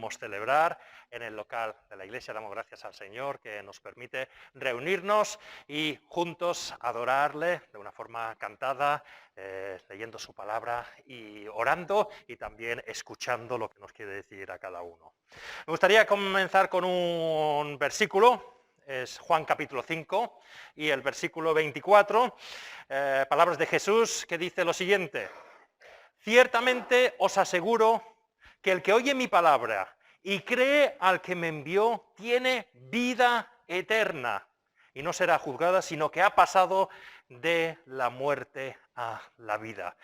podemos celebrar en el local de la iglesia. Damos gracias al Señor que nos permite reunirnos y juntos adorarle de una forma cantada, leyendo su palabra y orando y también escuchando lo que nos quiere decir a cada uno. Me gustaría comenzar con un versículo. Es Juan capítulo 5 y el versículo 24, palabras de Jesús que dice lo siguiente: ciertamente os aseguro que el que oye mi palabra y cree al que me envió tiene vida eterna y no será juzgada, sino que ha pasado de la muerte a la vida.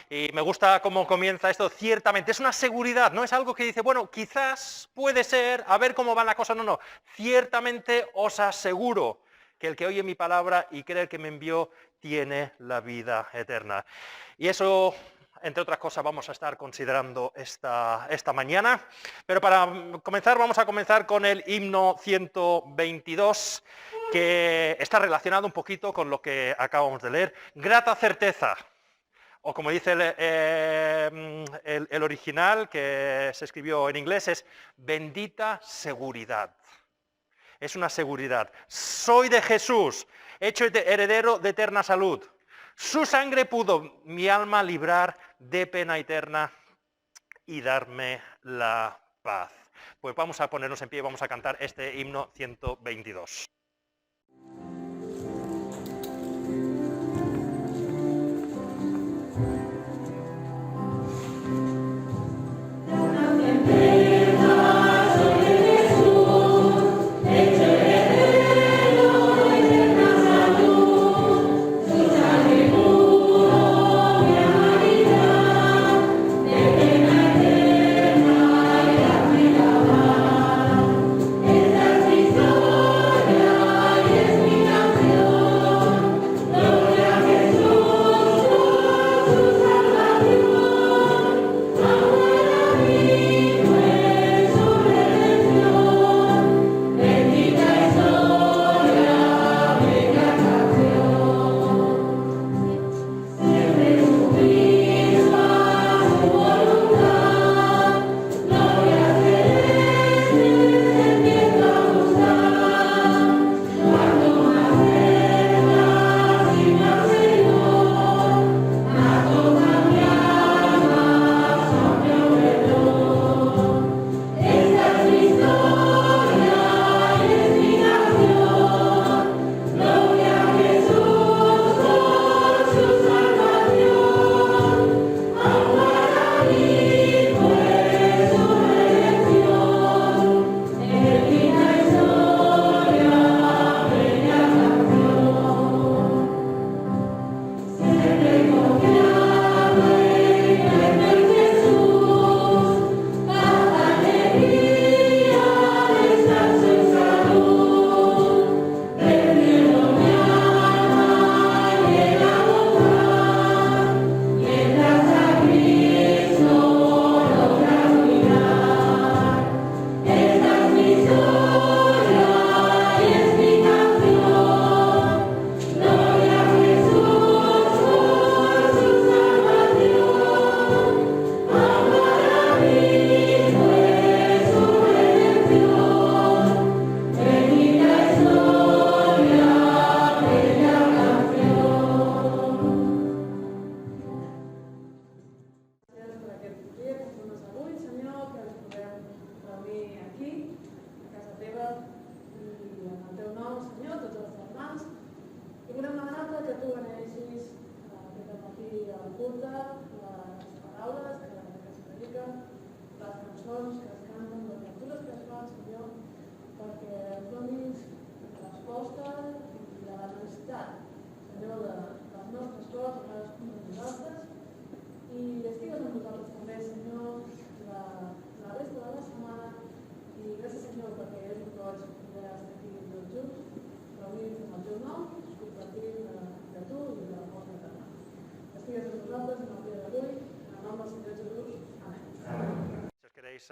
Y me gusta cómo comienza esto, ciertamente, es una seguridad, no es algo que dice, bueno, quizás, puede ser, a ver cómo va la cosa, no, ciertamente os aseguro que el que oye mi palabra y cree que me envió tiene la vida eterna. Y eso, entre otras cosas, vamos a estar considerando esta mañana, pero para comenzar vamos a comenzar con el himno 122, que está relacionado un poquito con lo que acabamos de leer, grata certeza. O como dice el original, que se escribió en inglés, es bendita seguridad. Es una seguridad. Soy de Jesús, hecho heredero de eterna salud. Su sangre pudo mi alma librar de pena eterna y darme la paz. Pues vamos a ponernos en pie y vamos a cantar este himno 122. Si os queréis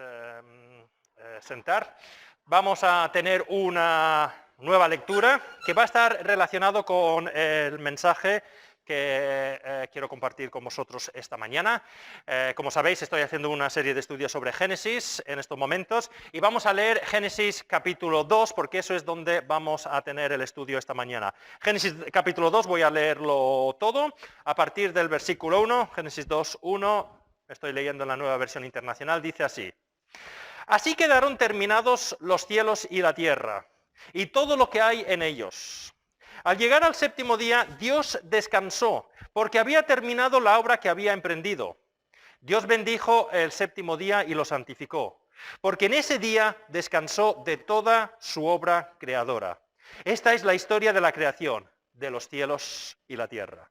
sentar, vamos a tener una nueva lectura que va a estar relacionado con el mensaje que quiero compartir con vosotros esta mañana. Como sabéis, estoy haciendo una serie de estudios sobre Génesis en estos momentos y vamos a leer Génesis capítulo 2 porque eso es donde vamos a tener el estudio esta mañana. Génesis capítulo 2 voy a leerlo todo a partir del versículo 1, Génesis 2, 1, estoy leyendo en la Nueva Versión Internacional, dice así: Así quedaron terminados los cielos y la tierra y todo lo que hay en ellos. Al llegar al séptimo día, Dios descansó, porque había terminado la obra que había emprendido. Dios bendijo el séptimo día y lo santificó, porque en ese día descansó de toda su obra creadora. Esta es la historia de la creación, de los cielos y la tierra.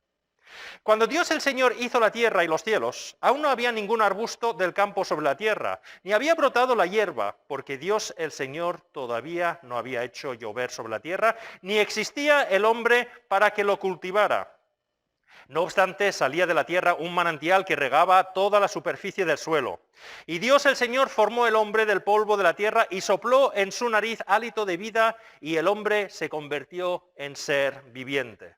Cuando Dios el Señor hizo la tierra y los cielos, aún no había ningún arbusto del campo sobre la tierra, ni había brotado la hierba, porque Dios el Señor todavía no había hecho llover sobre la tierra, ni existía el hombre para que lo cultivara. No obstante, salía de la tierra un manantial que regaba toda la superficie del suelo. Y Dios el Señor formó el hombre del polvo de la tierra y sopló en su nariz hálito de vida, y el hombre se convirtió en ser viviente.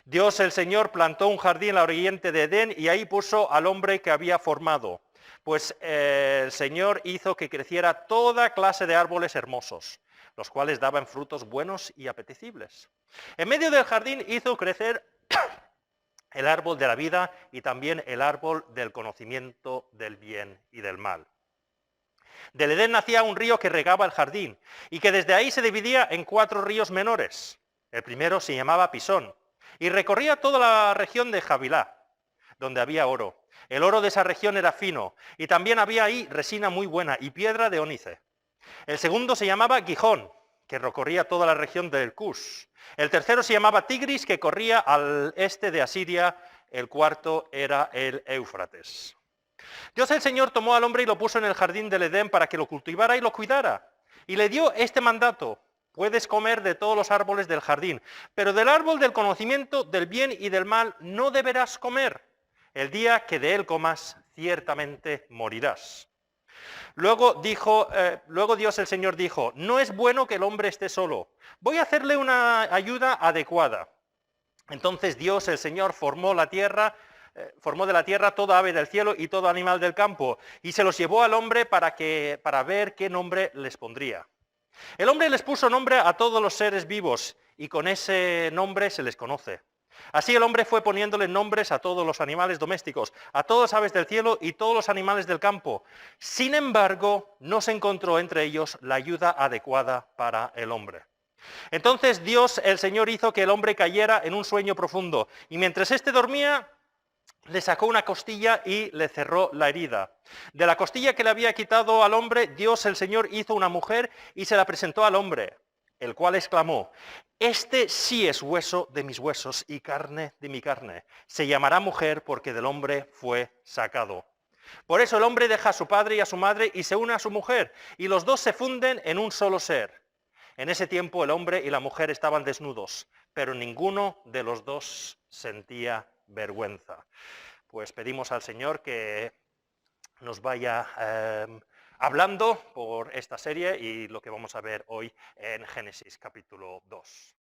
Dios el Señor plantó un jardín al oriente de Edén y ahí puso al hombre que había formado, pues el Señor hizo que creciera toda clase de árboles hermosos, los cuales daban frutos buenos y apetecibles. En medio del jardín hizo crecer el árbol de la vida y también el árbol del conocimiento del bien y del mal. Del Edén nacía un río que regaba el jardín y que desde ahí se dividía en 4 ríos menores. El primero se llamaba Pisón y recorría toda la región de Havilá, donde había oro. El oro de esa región era fino y también había ahí resina muy buena y piedra de ónice. El segundo se llamaba Gijón, que recorría toda la región del Cus. El tercero se llamaba Tigris, que corría al este de Asiria. El cuarto era el Éufrates. Dios el Señor tomó al hombre y lo puso en el jardín del Edén para que lo cultivara y lo cuidara. Y le dio este mandato: puedes comer de todos los árboles del jardín, pero del árbol del conocimiento del bien y del mal no deberás comer. El día que de él comas, ciertamente morirás. Luego Dios el Señor dijo: no es bueno que el hombre esté solo. Voy a hacerle una ayuda adecuada. Entonces Dios el Señor formó de la tierra toda ave del cielo y todo animal del campo, y se los llevó al hombre para ver qué nombre les pondría. El hombre les puso nombre a todos los seres vivos, y con ese nombre se les conoce. Así el hombre fue poniéndole nombres a todos los animales domésticos, a todas las aves del cielo y todos los animales del campo. Sin embargo, no se encontró entre ellos la ayuda adecuada para el hombre. Entonces Dios el Señor hizo que el hombre cayera en un sueño profundo, y mientras éste dormía, le sacó una costilla y le cerró la herida. De la costilla que le había quitado al hombre, Dios el Señor hizo una mujer y se la presentó al hombre, el cual exclamó: este sí es hueso de mis huesos y carne de mi carne. Se llamará mujer porque del hombre fue sacado. Por eso el hombre deja a su padre y a su madre y se une a su mujer, y los dos se funden en un solo ser. En ese tiempo el hombre y la mujer estaban desnudos, pero ninguno de los dos sentía vergüenza. Pues pedimos al Señor que nos vaya hablando por esta serie y lo que vamos a ver hoy en Génesis capítulo 2.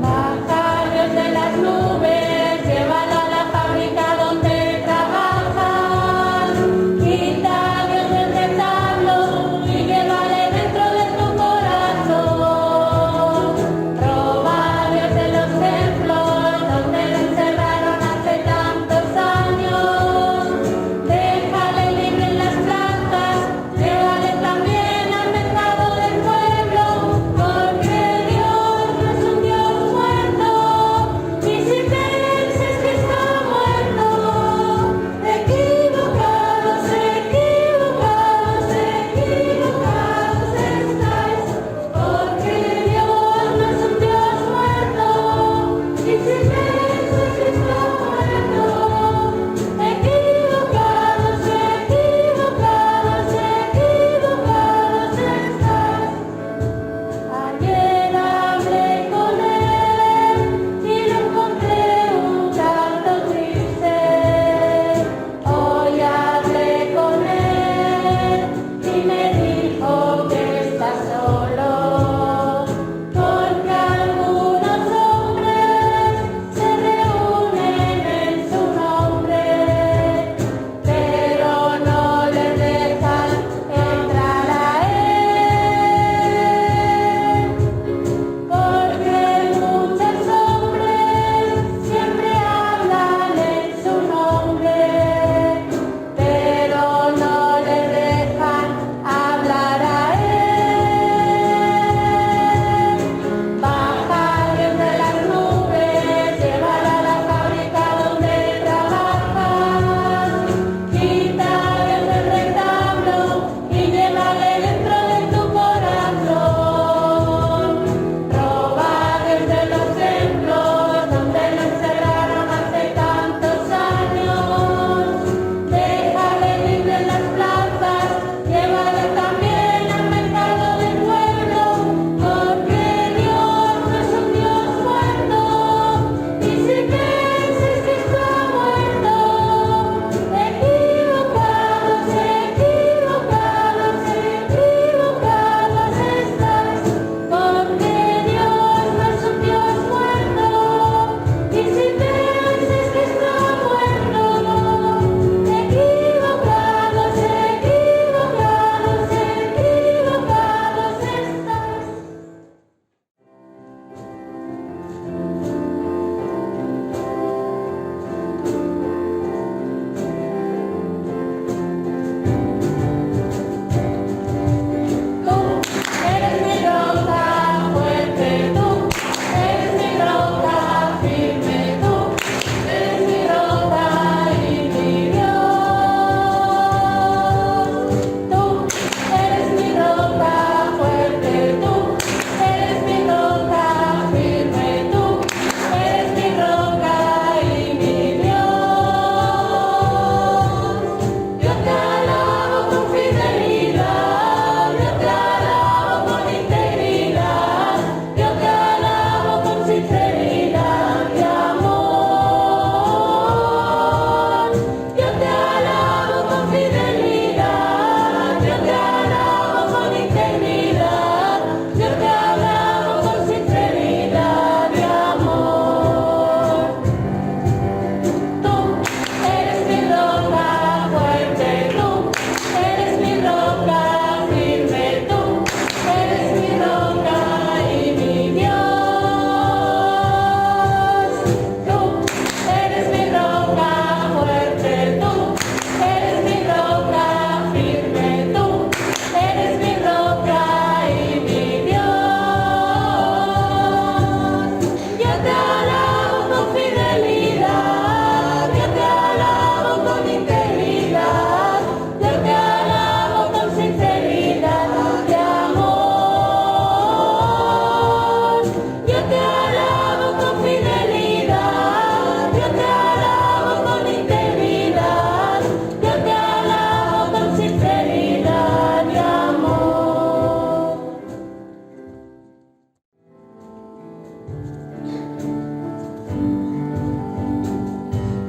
Baja Dios de las nubes, llévalo a la fábrica donde trabaja.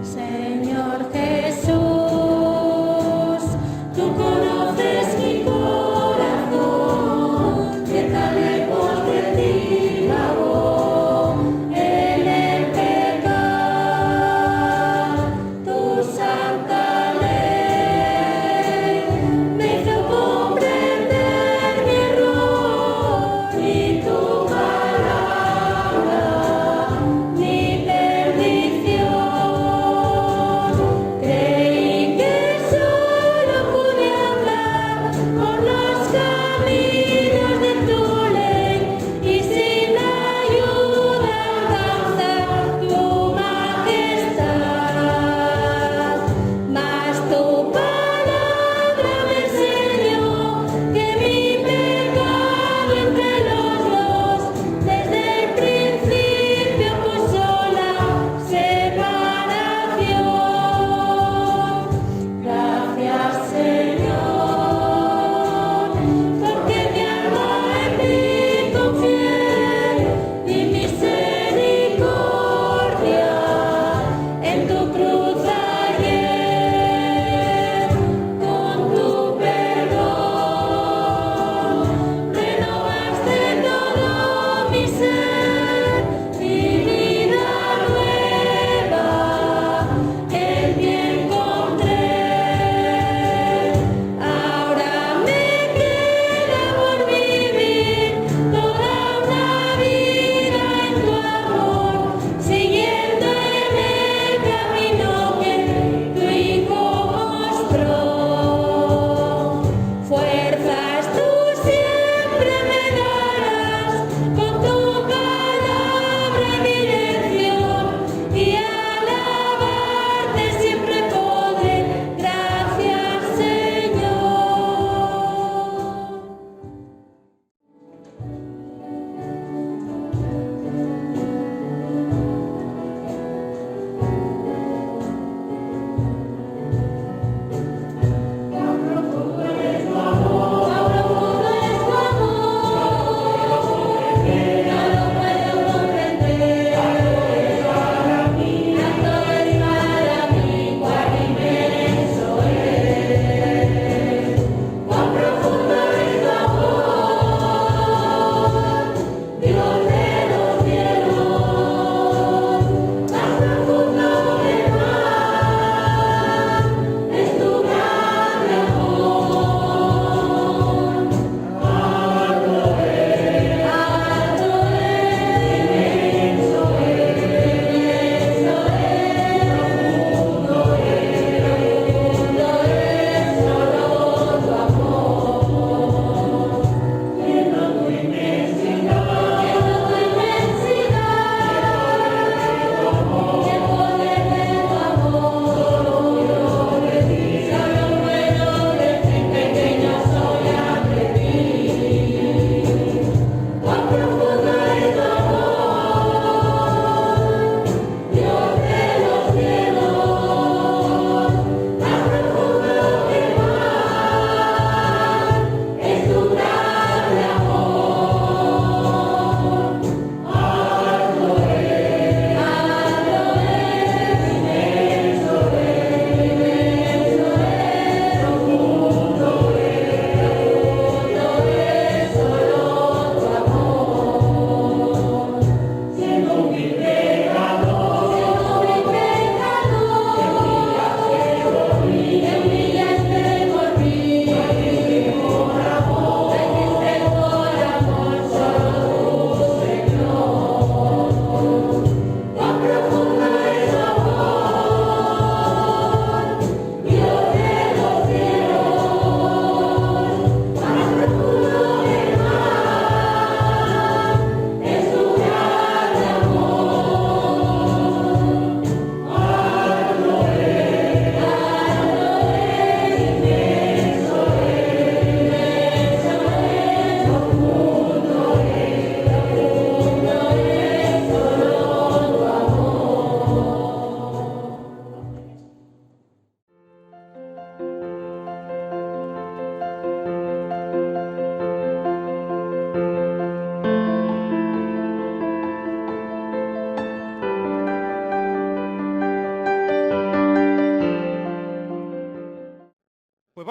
Señor Jesús, tú conoces mi corazón, que tan lejos de ti vagó en el pecado. Tu santa ley me hizo comprender mi error y tu palabra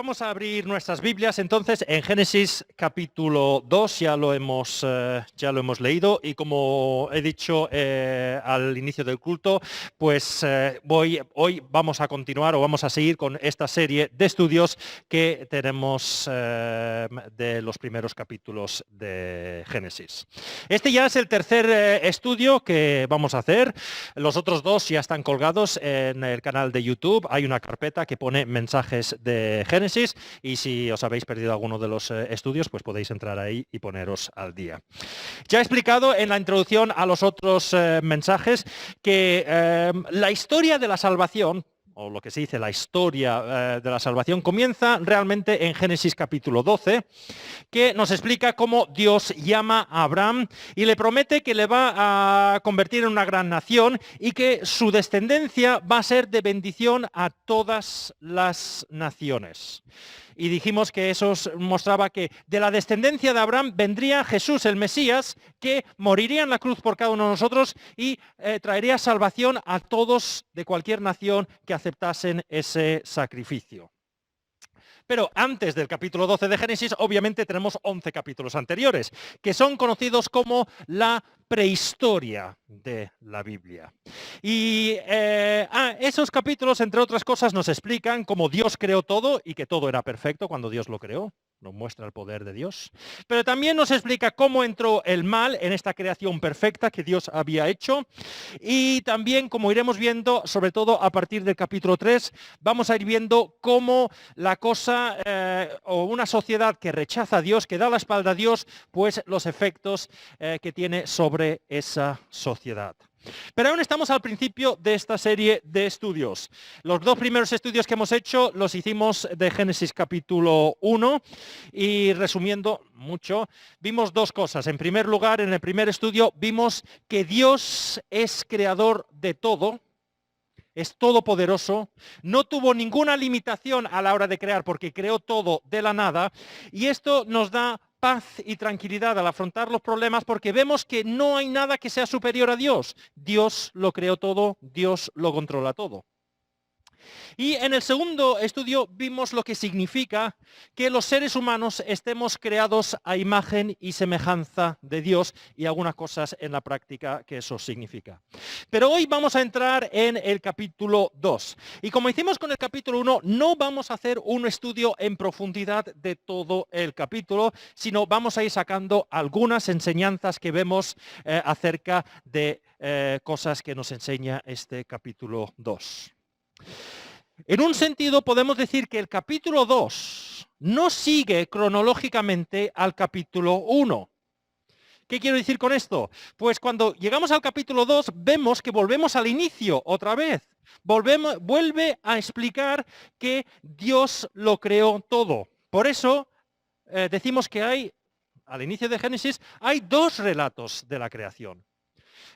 Vamos a abrir nuestras Biblias entonces en Génesis capítulo 2, ya lo hemos leído y como he dicho al inicio del culto, pues hoy vamos a continuar o vamos a seguir con esta serie de estudios que tenemos de los primeros capítulos de Génesis. Este ya es el tercer estudio que vamos a hacer. Los otros dos ya están colgados en el canal de YouTube. Hay una carpeta que pone mensajes de Génesis y si os habéis perdido alguno de los estudios, pues podéis entrar ahí y poneros al día. Ya he explicado en la introducción a los otros mensajes que la historia de la salvación, o lo que se dice la historia de la salvación, comienza realmente en Génesis capítulo 12, que nos explica cómo Dios llama a Abraham y le promete que le va a convertir en una gran nación y que su descendencia va a ser de bendición a todas las naciones. Y dijimos que eso mostraba que de la descendencia de Abraham vendría Jesús, el Mesías, que moriría en la cruz por cada uno de nosotros y traería salvación a todos de cualquier nación que aceptasen ese sacrificio. Pero antes del capítulo 12 de Génesis, obviamente tenemos 11 capítulos anteriores, que son conocidos como la prehistoria de la Biblia. Y esos capítulos, entre otras cosas, nos explican cómo Dios creó todo y que todo era perfecto cuando Dios lo creó. Nos muestra el poder de Dios. Pero también nos explica cómo entró el mal en esta creación perfecta que Dios había hecho. Y también, como iremos viendo, sobre todo a partir del capítulo 3, vamos a ir viendo cómo la cosa o una sociedad que rechaza a Dios, que da la espalda a Dios, pues los efectos que tiene sobre esa sociedad. Pero aún estamos al principio de esta serie de estudios. Los dos primeros estudios que hemos hecho los hicimos de Génesis capítulo 1 y resumiendo mucho, vimos dos cosas. En primer lugar, en el primer estudio vimos que Dios es creador de todo, es todopoderoso, no tuvo ninguna limitación a la hora de crear porque creó todo de la nada y esto nos da paz y tranquilidad al afrontar los problemas porque vemos que no hay nada que sea superior a Dios. Dios lo creó todo, Dios lo controla todo. Y en el segundo estudio vimos lo que significa que los seres humanos estemos creados a imagen y semejanza de Dios y algunas cosas en la práctica que eso significa. Pero hoy vamos a entrar en el capítulo 2. Y como hicimos con el capítulo 1, no vamos a hacer un estudio en profundidad de todo el capítulo, sino vamos a ir sacando algunas enseñanzas que vemos acerca de cosas que nos enseña este capítulo 2. En un sentido podemos decir que el capítulo 2 no sigue cronológicamente al capítulo 1. ¿Qué quiero decir con esto? Pues cuando llegamos al capítulo 2 vemos que volvemos al inicio otra vez. Vuelve a explicar que Dios lo creó todo. Por eso decimos que al inicio de Génesis, hay dos relatos de la creación.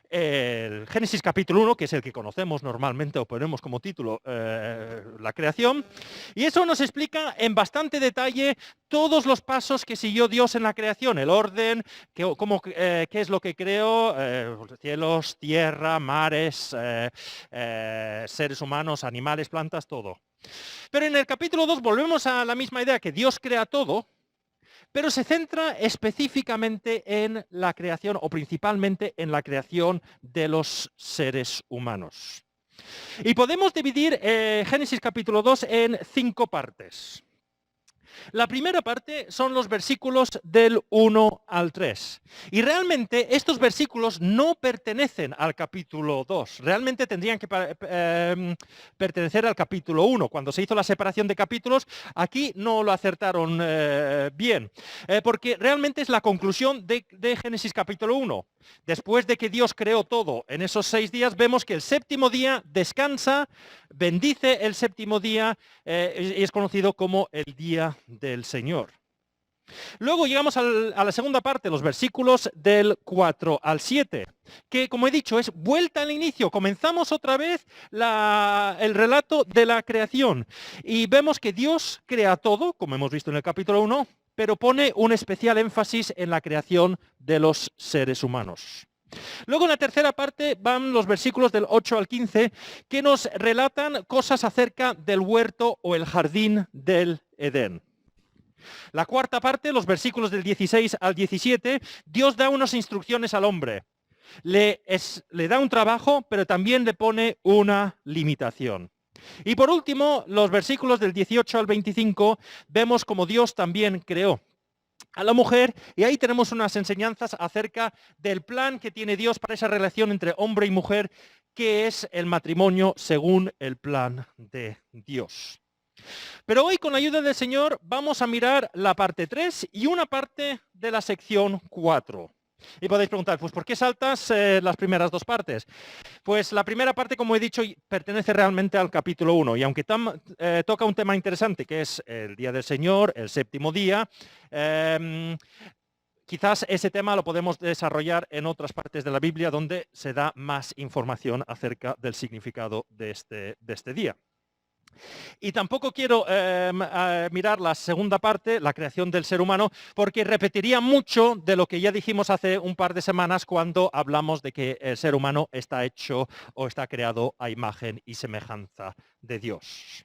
El Génesis capítulo 1, que es el que conocemos normalmente o ponemos como título la creación, y eso nos explica en bastante detalle todos los pasos que siguió Dios en la creación, el orden, qué es lo que creó, cielos, tierra, mares, seres humanos, animales, plantas, todo. Pero en el capítulo 2 volvemos a la misma idea, que Dios crea todo, pero se centra específicamente en la creación o principalmente en la creación de los seres humanos. Y podemos dividir Génesis capítulo 2 en 5 partes. La primera parte son los versículos del 1 al 3. Y realmente estos versículos no pertenecen al capítulo 2. Realmente tendrían que pertenecer al capítulo 1. Cuando se hizo la separación de capítulos, aquí no lo acertaron bien. Porque realmente es la conclusión de Génesis capítulo 1. Después de que Dios creó todo en esos 6 días, vemos que el séptimo día descansa, bendice el séptimo día y es conocido como el día del Señor. Luego llegamos a la segunda parte, los versículos del 4 al 7, que como he dicho es vuelta al inicio. Comenzamos otra vez el relato de la creación y vemos que Dios crea todo, como hemos visto en el capítulo 1, pero pone un especial énfasis en la creación de los seres humanos. Luego en la tercera parte van los versículos del 8 al 15 que nos relatan cosas acerca del huerto o el jardín del Edén. La cuarta parte, los versículos del 16 al 17, Dios da unas instrucciones al hombre. Le da un trabajo, pero también le pone una limitación. Y por último, los versículos del 18 al 25, vemos como Dios también creó a la mujer, y ahí tenemos unas enseñanzas acerca del plan que tiene Dios para esa relación entre hombre y mujer, que es el matrimonio según el plan de Dios. Pero hoy, con la ayuda del Señor, vamos a mirar la parte 3 y una parte de la sección 4. Y podéis preguntar, pues ¿por qué saltas las primeras dos partes? Pues la primera parte, como he dicho, pertenece realmente al capítulo 1, y aunque toca un tema interesante, que es el Día del Señor, el séptimo día, quizás ese tema lo podemos desarrollar en otras partes de la Biblia donde se da más información acerca del significado de este día. Y tampoco quiero mirar la segunda parte, la creación del ser humano, porque repetiría mucho de lo que ya dijimos hace un par de semanas cuando hablamos de que el ser humano está hecho o está creado a imagen y semejanza de Dios.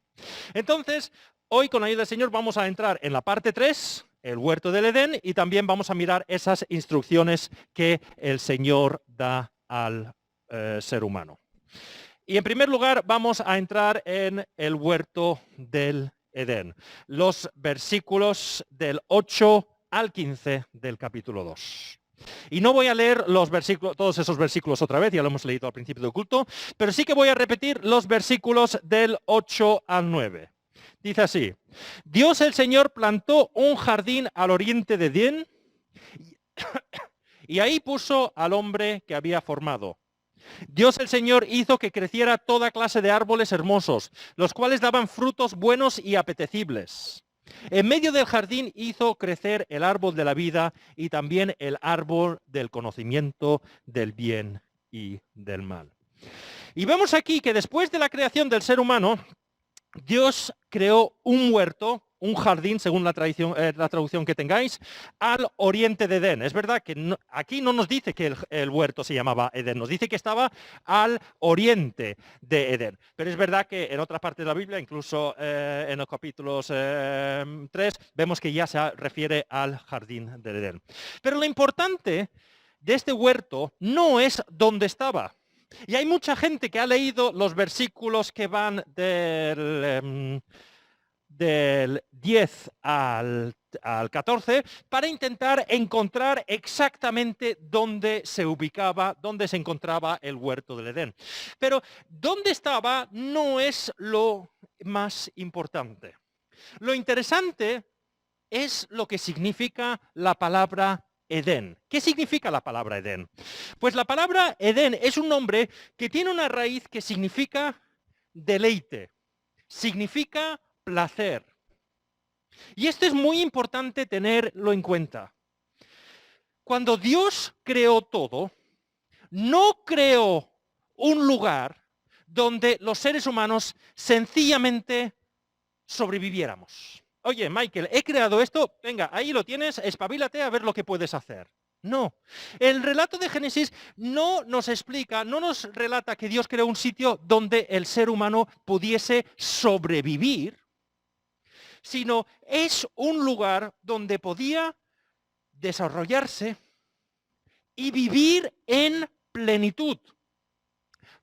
Entonces, hoy con la ayuda del Señor vamos a entrar en la parte 3, el huerto del Edén, y también vamos a mirar esas instrucciones que el Señor da al ser humano. Y en primer lugar vamos a entrar en el huerto del Edén, los versículos del 8 al 15 del capítulo 2. Y no voy a leer todos esos versículos otra vez, ya lo hemos leído al principio del culto, pero sí que voy a repetir los versículos del 8 al 9. Dice así: Dios el Señor plantó un jardín al oriente de Edén y ahí puso al hombre que había formado. Dios el Señor hizo que creciera toda clase de árboles hermosos, los cuales daban frutos buenos y apetecibles. En medio del jardín hizo crecer el árbol de la vida y también el árbol del conocimiento del bien y del mal. Y vemos aquí que después de la creación del ser humano, Dios creó un huerto, un jardín, según la traducción que tengáis, al oriente de Edén. Es verdad que aquí no nos dice que el huerto se llamaba Edén, nos dice que estaba al oriente de Edén. Pero es verdad que en otra parte de la Biblia, incluso en los capítulos 3, vemos que ya se refiere al jardín de Edén. Pero lo importante de este huerto no es dónde estaba. Y hay mucha gente que ha leído los versículos que van del 10 al 14 para intentar encontrar exactamente dónde se encontraba el huerto del Edén. Pero dónde estaba no es lo más importante. Lo interesante es lo que significa la palabra Edén. ¿Qué significa la palabra Edén? Pues la palabra Edén es un nombre que tiene una raíz que significa deleite, significa placer. Y esto es muy importante tenerlo en cuenta. Cuando Dios creó todo, no creó un lugar donde los seres humanos sencillamente sobreviviéramos. Oye, Michael, he creado esto, venga, ahí lo tienes, espabilate a ver lo que puedes hacer. No, el relato de Génesis no nos explica, no nos relata que Dios creó un sitio donde el ser humano pudiese sobrevivir, sino es un lugar donde podía desarrollarse y vivir en plenitud.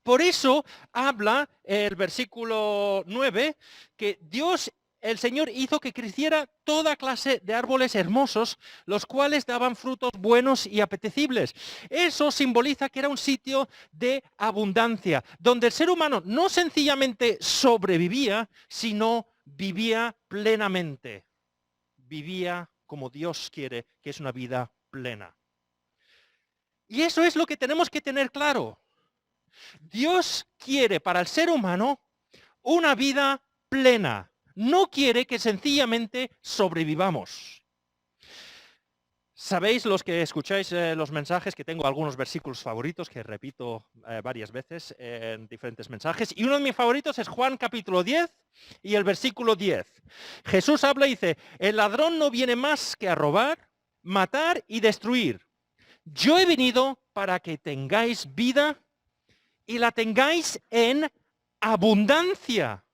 Por eso habla el versículo 9 que Dios, el Señor, hizo que creciera toda clase de árboles hermosos, los cuales daban frutos buenos y apetecibles. Eso simboliza que era un sitio de abundancia, donde el ser humano no sencillamente sobrevivía, sino vivía plenamente. Vivía como Dios quiere, que es una vida plena. Y eso es lo que tenemos que tener claro. Dios quiere para el ser humano una vida plena. No quiere que sencillamente sobrevivamos. Sabéis, los que escucháis los mensajes, que tengo algunos versículos favoritos que repito varias veces en diferentes mensajes. Y uno de mis favoritos es Juan capítulo 10 y el versículo 10. Jesús habla y dice: el ladrón no viene más que a robar, matar y destruir. Yo he venido para que tengáis vida y la tengáis en abundancia.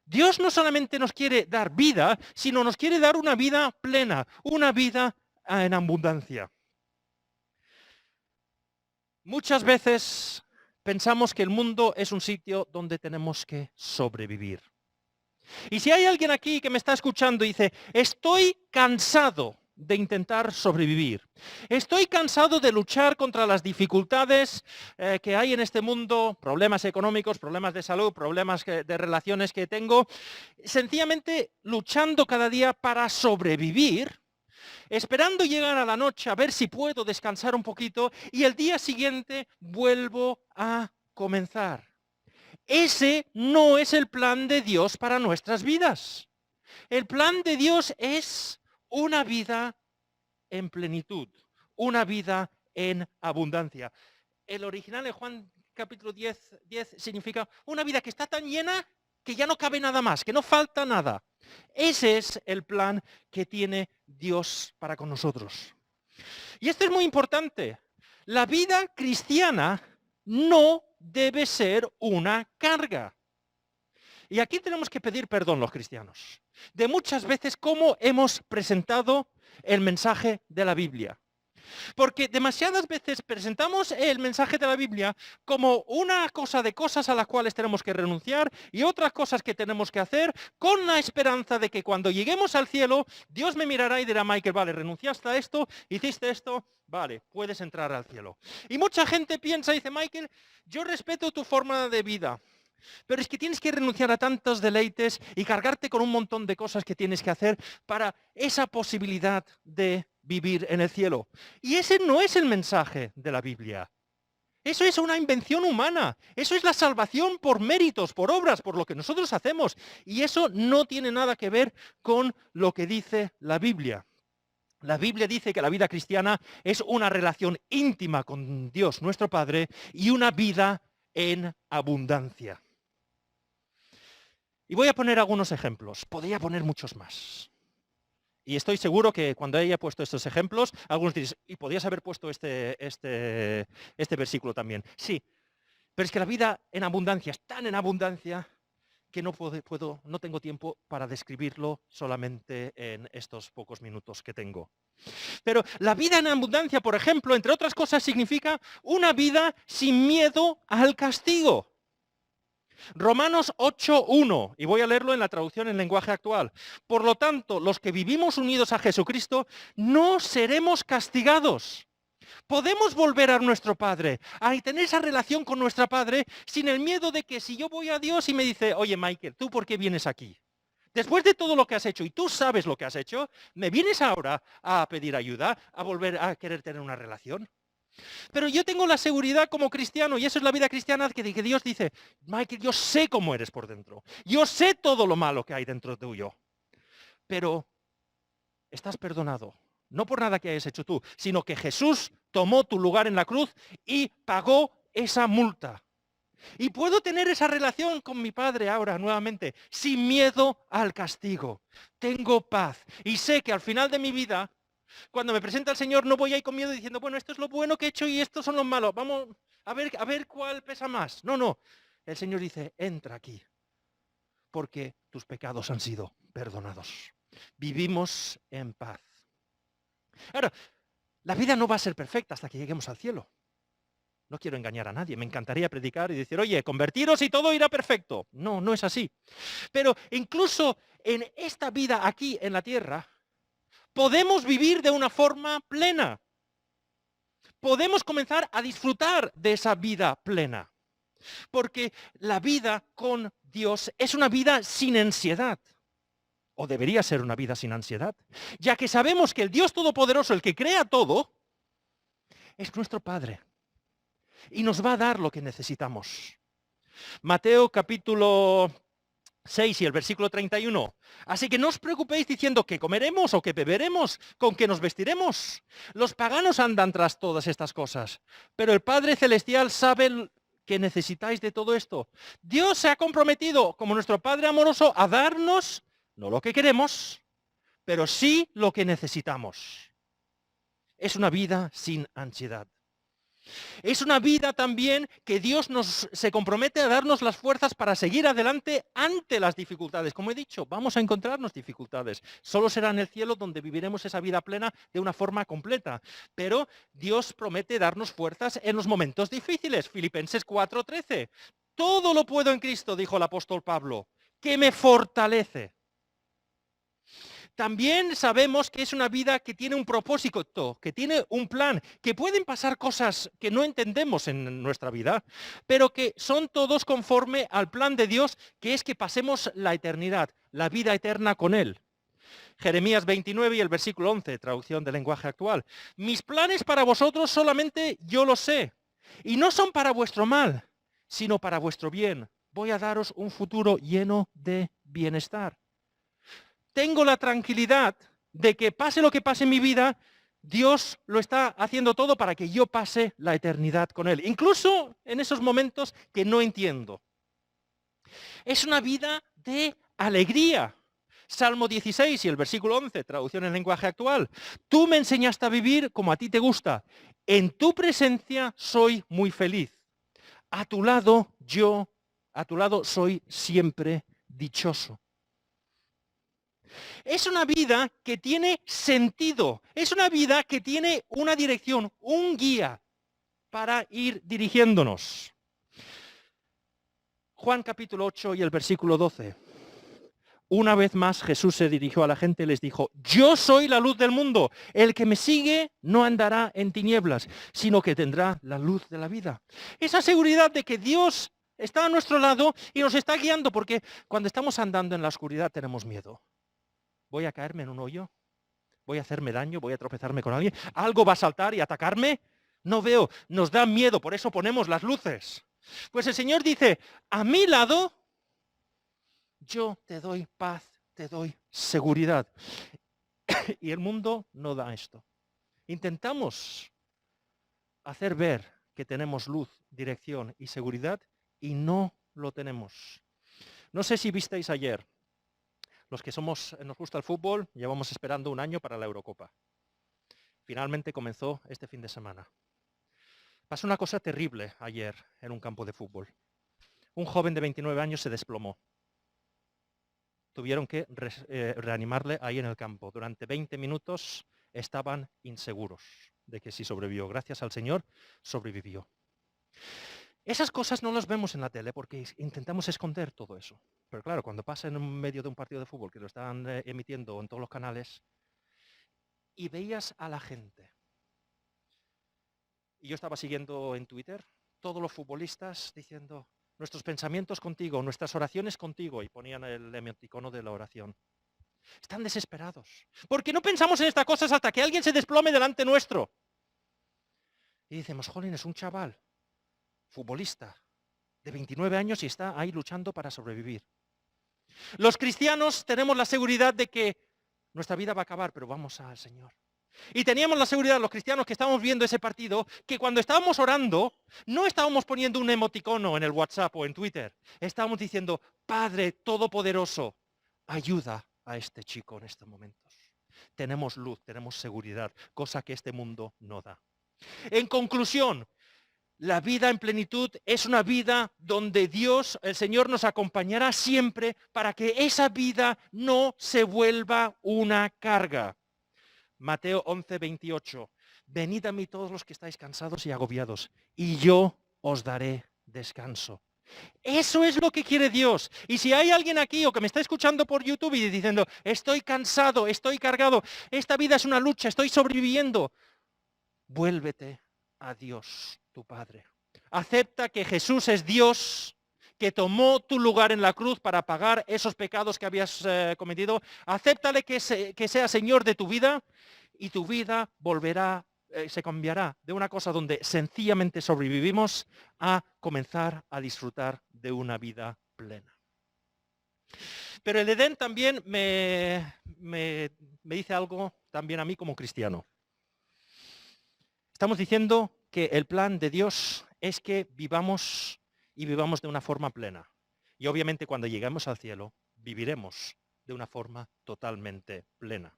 Dios no solamente nos quiere dar vida, sino nos quiere dar una vida plena, una vida en abundancia. Muchas veces pensamos que el mundo es un sitio donde tenemos que sobrevivir. Y si hay alguien aquí que me está escuchando y dice, estoy cansado de intentar sobrevivir, estoy cansado de luchar contra las dificultades que hay en este mundo, problemas económicos, problemas de salud, problemas de relaciones que tengo, sencillamente luchando cada día para sobrevivir, esperando llegar a la noche a ver si puedo descansar un poquito y el día siguiente vuelvo a comenzar. Ese no es el plan de Dios para nuestras vidas. El plan de Dios es una vida en plenitud, una vida en abundancia. El original en Juan capítulo 10 significa una vida que está tan llena que ya no cabe nada más, que no falta nada. Ese es el plan que tiene Dios para con nosotros. Y esto es muy importante. La vida cristiana no debe ser una carga. Y aquí tenemos que pedir perdón los cristianos de muchas veces cómo hemos presentado el mensaje de la Biblia. Porque demasiadas veces presentamos el mensaje de la Biblia como una cosa de cosas a las cuales tenemos que renunciar y otras cosas que tenemos que hacer con la esperanza de que cuando lleguemos al cielo, Dios me mirará y dirá, Michael, vale, renunciaste a esto, hiciste esto, vale, puedes entrar al cielo. Y mucha gente piensa y dice, Michael, yo respeto tu forma de vida, pero es que tienes que renunciar a tantos deleites y cargarte con un montón de cosas que tienes que hacer para esa posibilidad de vivir en el cielo. Y ese no es el mensaje de la Biblia. Eso es una invención humana. Eso es la salvación por méritos, por obras, por lo que nosotros hacemos. Y eso no tiene nada que ver con lo que dice la Biblia. La Biblia dice que la vida cristiana es una relación íntima con Dios, nuestro Padre, y una vida en abundancia. Y voy a poner algunos ejemplos. Podría poner muchos más. Y estoy seguro que cuando haya puesto estos ejemplos, algunos diréis, y podrías haber puesto este versículo también. Sí, pero es que la vida en abundancia es tan en abundancia que no tengo tiempo para describirlo solamente en estos pocos minutos que tengo. Pero la vida en abundancia, por ejemplo, entre otras cosas, significa una vida sin miedo al castigo. Romanos 8:1, y voy a leerlo en la traducción en lenguaje actual. Por lo tanto, los que vivimos unidos a Jesucristo no seremos castigados. Podemos volver a nuestro Padre, a tener esa relación con nuestro Padre sin el miedo de que si yo voy a Dios y me dice, oye Michael, ¿tú por qué vienes aquí? Después de todo lo que has hecho y tú sabes lo que has hecho, ¿me vienes ahora a pedir ayuda, a volver a querer tener una relación? Pero yo tengo la seguridad como cristiano, y eso es la vida cristiana, que Dios dice, Michael, yo sé cómo eres por dentro. Yo sé todo lo malo que hay dentro tuyo. Pero estás perdonado. No por nada que hayas hecho tú, sino que Jesús tomó tu lugar en la cruz y pagó esa multa. Y puedo tener esa relación con mi Padre ahora nuevamente, sin miedo al castigo. Tengo paz y sé que al final de mi vida, cuando me presenta el Señor, no voy ahí con miedo diciendo, bueno, esto es lo bueno que he hecho y estos son los malos. Vamos a ver cuál pesa más. No. El Señor dice, entra aquí, porque tus pecados han sido perdonados. Vivimos en paz. Ahora, la vida no va a ser perfecta hasta que lleguemos al cielo. No quiero engañar a nadie. Me encantaría predicar y decir, oye, convertiros y todo irá perfecto. No es así. Pero incluso en esta vida aquí en la tierra, podemos vivir de una forma plena. Podemos comenzar a disfrutar de esa vida plena. Porque la vida con Dios es una vida sin ansiedad. O debería ser una vida sin ansiedad. Ya que sabemos que el Dios Todopoderoso, el que crea todo, es nuestro Padre. Y nos va a dar lo que necesitamos. Mateo capítulo 6 y el versículo 31. Así que no os preocupéis diciendo qué comeremos o qué beberemos, con qué nos vestiremos. Los paganos andan tras todas estas cosas, pero el Padre Celestial sabe que necesitáis de todo esto. Dios se ha comprometido, como nuestro Padre amoroso, a darnos, no lo que queremos, pero sí lo que necesitamos. es una vida sin ansiedad. Es una vida también que Dios se compromete a darnos las fuerzas para seguir adelante ante las dificultades. Como he dicho, vamos a encontrarnos dificultades. Solo será en el cielo donde viviremos esa vida plena de una forma completa. Pero Dios promete darnos fuerzas en los momentos difíciles. Filipenses 4:13. Todo lo puedo en Cristo, dijo el apóstol Pablo, que me fortalece. También sabemos que es una vida que tiene un propósito, que tiene un plan, que pueden pasar cosas que no entendemos en nuestra vida, pero que son todos conforme al plan de Dios, que es que pasemos la eternidad, la vida eterna con Él. Jeremías 29 y el versículo 11, traducción del lenguaje actual. Mis planes para vosotros solamente yo los sé, y no son para vuestro mal, sino para vuestro bien. Voy a daros un futuro lleno de bienestar. Tengo la tranquilidad de que pase lo que pase en mi vida, Dios lo está haciendo todo para que yo pase la eternidad con Él, incluso en esos momentos que no entiendo. Es una vida de alegría. Salmo 16 y el versículo 11, traducción en lenguaje actual. Tú me enseñaste a vivir como a ti te gusta. En tu presencia soy muy feliz. A tu lado soy siempre dichoso. Es una vida que tiene sentido, es una vida que tiene una dirección, un guía para ir dirigiéndonos. Juan capítulo 8 y el versículo 12. Una vez más Jesús se dirigió a la gente y les dijo, yo soy la luz del mundo, el que me sigue no andará en tinieblas, sino que tendrá la luz de la vida. Esa seguridad de que Dios está a nuestro lado y nos está guiando, porque cuando estamos andando en la oscuridad tenemos miedo. ¿Voy a caerme en un hoyo? ¿Voy a hacerme daño? ¿Voy a tropezarme con alguien? ¿Algo va a saltar y atacarme? No veo, nos da miedo, por eso ponemos las luces. Pues el Señor dice, a mi lado, yo te doy paz, te doy seguridad. Y el mundo no da esto. Intentamos hacer ver que tenemos luz, dirección y seguridad y no lo tenemos. No sé si visteis ayer. Los que nos gusta el fútbol, llevamos esperando un año para la Eurocopa. Finalmente comenzó este fin de semana. Pasó una cosa terrible ayer en un campo de fútbol. Un joven de 29 años se desplomó. Tuvieron que reanimarle ahí en el campo. Durante 20 minutos estaban inseguros de que si sobrevivió. Gracias al Señor, sobrevivió. Esas cosas no las vemos en la tele porque intentamos esconder todo eso. Pero claro, cuando pasa en medio de un partido de fútbol que lo están emitiendo en todos los canales y veías a la gente. Y yo estaba siguiendo en Twitter todos los futbolistas diciendo nuestros pensamientos contigo, nuestras oraciones contigo y ponían el emoticono de la oración. Están desesperados. Porque no pensamos en estas cosas hasta que alguien se desplome delante nuestro. Y decimos, jolín, es un chaval futbolista de 29 años y está ahí luchando para sobrevivir. Los cristianos tenemos la seguridad de que nuestra vida va a acabar, pero vamos al Señor. Y teníamos la seguridad, los cristianos que estábamos viendo ese partido, que cuando estábamos orando, no estábamos poniendo un emoticono en el WhatsApp o en Twitter. Estábamos diciendo, Padre Todopoderoso, ayuda a este chico en estos momentos. Tenemos luz, tenemos seguridad, cosa que este mundo no da. En conclusión, la vida en plenitud es una vida donde Dios, el Señor, nos acompañará siempre para que esa vida no se vuelva una carga. Mateo 11, 28. Venid a mí todos los que estáis cansados y agobiados, y yo os daré descanso. Eso es lo que quiere Dios. Y si hay alguien aquí o que me está escuchando por YouTube y diciendo, estoy cansado, estoy cargado, esta vida es una lucha, estoy sobreviviendo, vuélvete a Dios, tu Padre. Acepta que Jesús es Dios, que tomó tu lugar en la cruz para pagar esos pecados que habías cometido. Acéptale que sea Señor de tu vida y tu vida volverá, se cambiará de una cosa donde sencillamente sobrevivimos a comenzar a disfrutar de una vida plena. Pero el Edén también me dice algo también a mí como cristiano. Estamos diciendo que el plan de Dios es que vivamos y vivamos de una forma plena. Y obviamente cuando lleguemos al cielo, viviremos de una forma totalmente plena.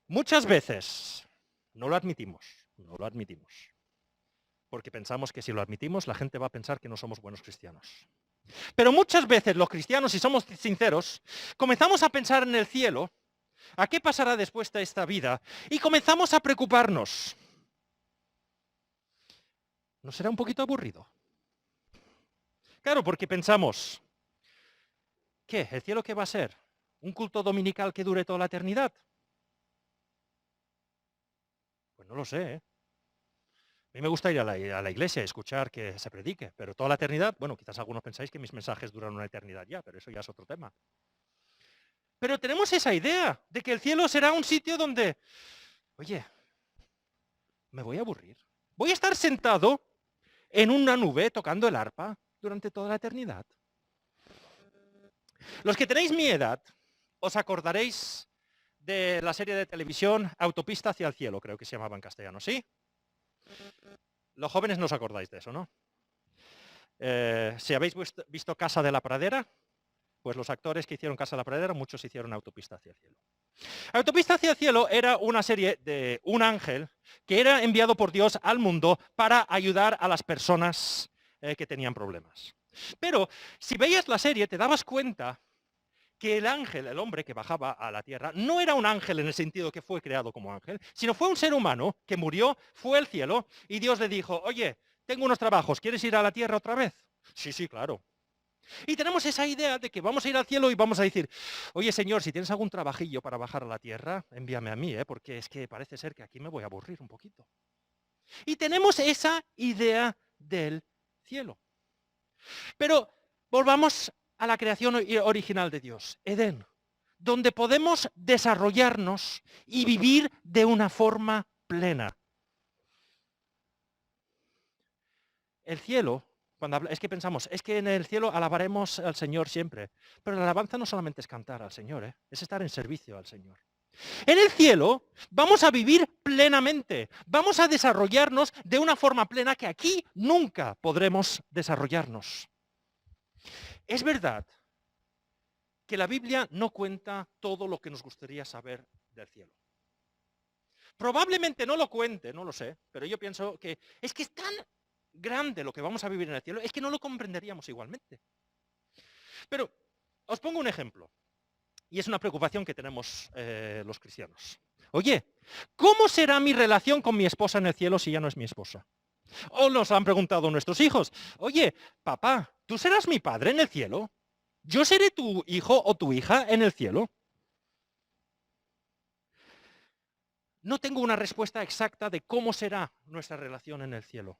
Muchas veces no lo admitimos, no lo admitimos. Porque pensamos que si lo admitimos, la gente va a pensar que no somos buenos cristianos. Pero muchas veces los cristianos, si somos sinceros, comenzamos a pensar en el cielo, a qué pasará después de esta vida, y comenzamos a preocuparnos. ¿No será un poquito aburrido? Claro, porque pensamos, ¿qué? ¿El cielo qué va a ser? ¿Un culto dominical que dure toda la eternidad? Pues no lo sé, ¿eh? A mí me gusta ir a la iglesia y escuchar que se predique, pero toda la eternidad, bueno, quizás algunos pensáis que mis mensajes duran una eternidad ya, pero eso ya es otro tema. Pero tenemos esa idea de que el cielo será un sitio donde, oye, me voy a aburrir. Voy a estar sentado en una nube tocando el arpa durante toda la eternidad. Los que tenéis mi edad, os acordaréis de la serie de televisión Autopista hacia el cielo, creo que se llamaba en castellano, ¿sí? Los jóvenes no os acordáis de eso, ¿no? Si habéis visto Casa de la Pradera, pues los actores que hicieron Casa de la Pradera, muchos hicieron Autopista hacia el cielo. Autopista hacia el cielo era una serie de un ángel que era enviado por Dios al mundo para ayudar a las personas que tenían problemas. Pero si veías la serie te dabas cuenta que el ángel, el hombre que bajaba a la tierra, no era un ángel en el sentido que fue creado como ángel, sino fue un ser humano que murió, fue al cielo y Dios le dijo, oye, tengo unos trabajos, ¿quieres ir a la tierra otra vez? Sí, sí, claro. Y tenemos esa idea de que vamos a ir al cielo y vamos a decir, oye Señor, si tienes algún trabajillo para bajar a la tierra, envíame a mí, porque es que parece ser que aquí me voy a aburrir un poquito. Y tenemos esa idea del cielo. Pero volvamos a la creación original de Dios, Edén, donde podemos desarrollarnos y vivir de una forma plena. El cielo, es que pensamos, es que en el cielo alabaremos al Señor siempre, pero la alabanza no solamente es cantar al Señor, es estar en servicio al Señor. En el cielo vamos a vivir plenamente, vamos a desarrollarnos de una forma plena que aquí nunca podremos desarrollarnos. Es verdad que la Biblia no cuenta todo lo que nos gustaría saber del cielo. Probablemente no lo cuente, no lo sé, pero yo pienso que es tan grande lo que vamos a vivir en el cielo, es que no lo comprenderíamos igualmente. Pero os pongo un ejemplo, y es una preocupación que tenemos los cristianos. Oye, ¿cómo será mi relación con mi esposa en el cielo si ya no es mi esposa? O nos han preguntado nuestros hijos, oye, papá, ¿tú serás mi padre en el cielo? ¿Yo seré tu hijo o tu hija en el cielo? No tengo una respuesta exacta de cómo será nuestra relación en el cielo.